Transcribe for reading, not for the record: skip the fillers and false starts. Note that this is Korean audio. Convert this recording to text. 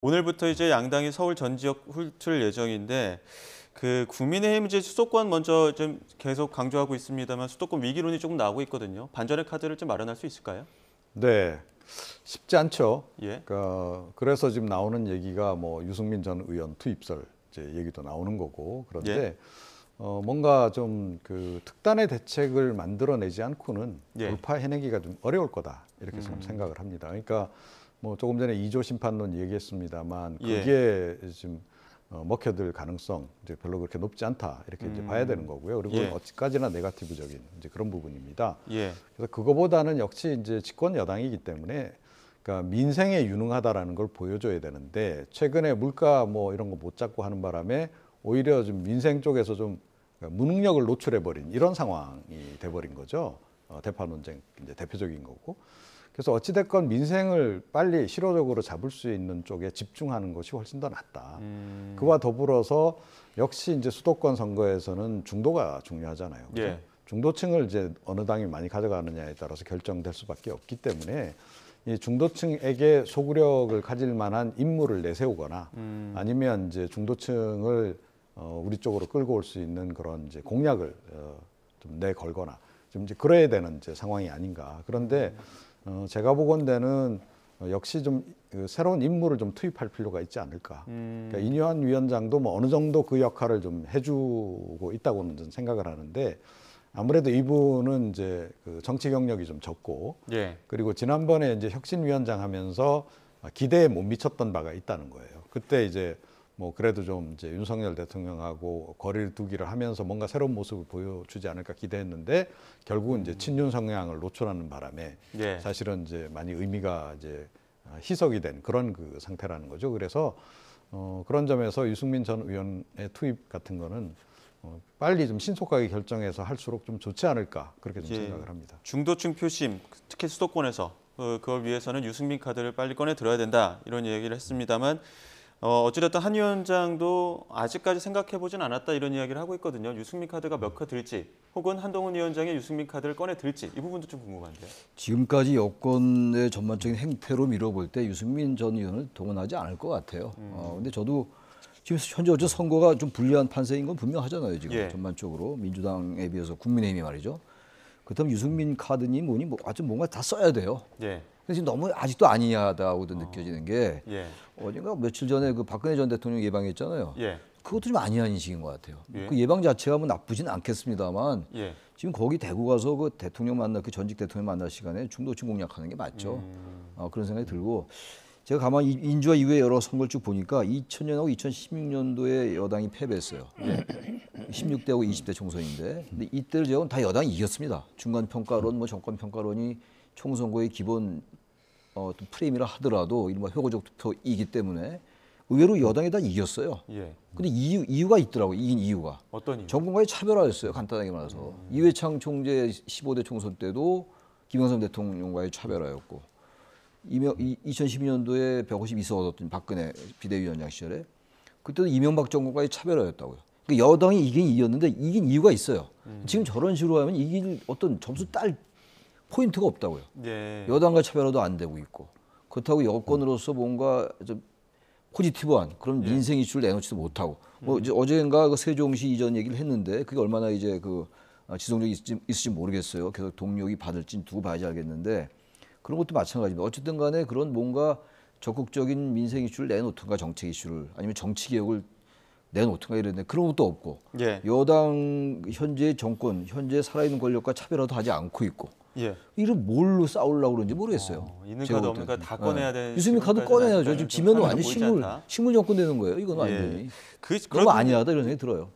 오늘부터 이제 양당이 서울 전 지역 훑을 예정인데 국민의힘 이제 수도권 먼저 좀 계속 강조하고 있습니다만 수도권 위기론이 조금 나오고 있거든요. 반전의 카드를 좀 마련할 수 있을까요? 네, 쉽지 않죠. 예. 그래서 지금 나오는 얘기가 뭐 유승민 전 의원 투입설 이제 얘기도 나오는 거고 그런데 예. 뭔가 좀 특단의 대책을 만들어내지 않고는 예. 돌파해내기가 좀 어려울 거다 이렇게 좀 생각을 합니다. 그러니까 뭐 조금 전에 2조 심판론 얘기했습니다만 그게 지금 먹혀들 가능성 이제 별로 그렇게 높지 않다 이렇게 이제 봐야 되는 거고요. 그리고 예. 어찌까지나 네거티브적인 이제 그런 부분입니다. 예. 그래서 그거보다는 역시 이제 집권 여당이기 때문에 그러니까 민생에 유능하다라는 걸 보여줘야 되는데 최근에 물가 뭐 이런 거 못 잡고 하는 바람에 오히려 좀 민생 쪽에서 좀 무능력을 노출해 버린 이런 상황이 돼 버린 거죠. 대파 논쟁 이제 대표적인 거고. 그래서 어찌됐건 민생을 빨리 실효적으로 잡을 수 있는 쪽에 집중하는 것이 훨씬 더 낫다. 그와 더불어서 역시 이제 수도권 선거에서는 중도가 중요하잖아요. 예. 중도층을 이제 어느 당이 많이 가져가느냐에 따라서 결정될 수밖에 없기 때문에 이 중도층에게 소구력을 가질 만한 인물을 내세우거나 아니면 이제 중도층을 우리 쪽으로 끌고 올 수 있는 그런 이제 공약을 좀 내걸거나 좀 이제 그래야 되는 이제 상황이 아닌가. 그런데 제가 보건대는 역시 좀 새로운 인물을 좀 투입할 필요가 있지 않을까. 그러니까 이뇨한 위원장도 뭐 어느 정도 그 역할을 좀 해주고 있다고는 저는 생각을 하는데 아무래도 이분은 이제 정치 경력이 좀 적고 예. 그리고 지난번에 이제 혁신위원장 하면서 기대에 못 미쳤던 바가 있다는 거예요. 그때 이제 뭐 그래도 좀 이제 윤석열 대통령하고 거리를 두기를 하면서 뭔가 새로운 모습을 보여주지 않을까 기대했는데 결국은 이제 친윤 성향을 노출하는 바람에 예. 사실은 이제 많이 의미가 이제 희석이 된 그런 상태라는 거죠. 그래서 그런 점에서 유승민 전 의원의 투입 같은 거는 빨리 좀 신속하게 결정해서 할수록 좀 좋지 않을까 그렇게 좀 생각을 합니다. 중도층 표심, 특히 수도권에서 그걸 위해서는 유승민 카드를 빨리 꺼내 들어야 된다 이런 얘기를 했습니다만 어찌됐든 한 위원장도 아직까지 생각해보진 않았다 이런 이야기를 하고 있거든요. 유승민 카드가 몇 카 들지 혹은 한동훈 위원장이 유승민 카드를 꺼내 들지 이 부분도 좀 궁금한데요. 지금까지 여권의 전반적인 행태로 밀어볼 때 유승민 전 의원을 동원하지 않을 것 같아요. 근데 저도 지금 현재 어제 선거가 좀 불리한 판세인 건 분명하잖아요. 지금 예. 전반적으로 민주당에 비해서 국민의힘이 말이죠. 그렇다면 유승민 카드니 뭐니 뭐 아주 뭔가 다 써야 돼요. 예. 근데 지금 너무 아직도 아니하다고도 느껴지는 게 예. 어젠가 며칠 전에 박근혜 전 대통령 예방했잖아요. 예. 그것도 좀 아니한 인식인 것 같아요. 예. 그 예방 자체가 뭐 나쁘진 않겠습니다만 예. 지금 거기 대구 가서 대통령 전직 대통령 만날 시간에 중도층 공략하는 게 맞죠. 그런 생각이 들고 제가 가만히 인주화 이후에 여러 선거를 쭉 보니까 2000년하고 2016년도에 여당이 패배했어요. 16대하고 20대 총선인데 근데 이때를 제외하고는 다 여당이 이겼습니다. 중간 평가론, 뭐 정권 평가론이 총선거의 기본 프레임이라 하더라도 이른바 회고적 투표이기 때문에 의외로 여당이 다 이겼어요. 예. 근데 이유가 있더라고요. 이긴 이유가. 어떤 이유? 정권과의 차별화였어요. 간단하게 말해서. 이회창 총재 15대 총선 때도 김영삼 대통령과의 차별화였고 2012년도에 152석 얻었던 박근혜 비대위원장 시절에 그때도 이명박 정권과의 차별화였다고요. 그러니까 여당이 이긴 이겼는데 이긴 이유가 있어요. 지금 저런 식으로 하면 이길 어떤 점수 딸 포인트가 없다고요. 예. 여당과 차별화도 안 되고 있고 그렇다고 여권으로서 뭔가 좀 포지티브한 그런 민생 이슈를 내놓지도 못하고 뭐 이제 어젠가 세종시 이전 얘기를 했는데 그게 얼마나 이제 지속력이 있을지 모르겠어요. 계속 동력이 받을지 두고 봐야지 알겠는데 그런 것도 마찬가지입니다. 어쨌든 간에 그런 뭔가 적극적인 민생 이슈를 내놓든가 정책 이슈를 아니면 정치 개혁을 내놓든가 이랬는데 그런 것도 없고 예. 여당 현재 정권 현재 살아있는 권력과 차별화도 하지 않고 있고 예. 이를 뭘로 싸우려고 그러는지 모르겠어요. 있는 카드 없는 카드 다 꺼내야 되는. 유승민 카드 꺼내야죠. 지금 지면은 완전 식물 정권 되는 거예요. 이건 완전히. 너무 아니하다 이런 생각이 들어요.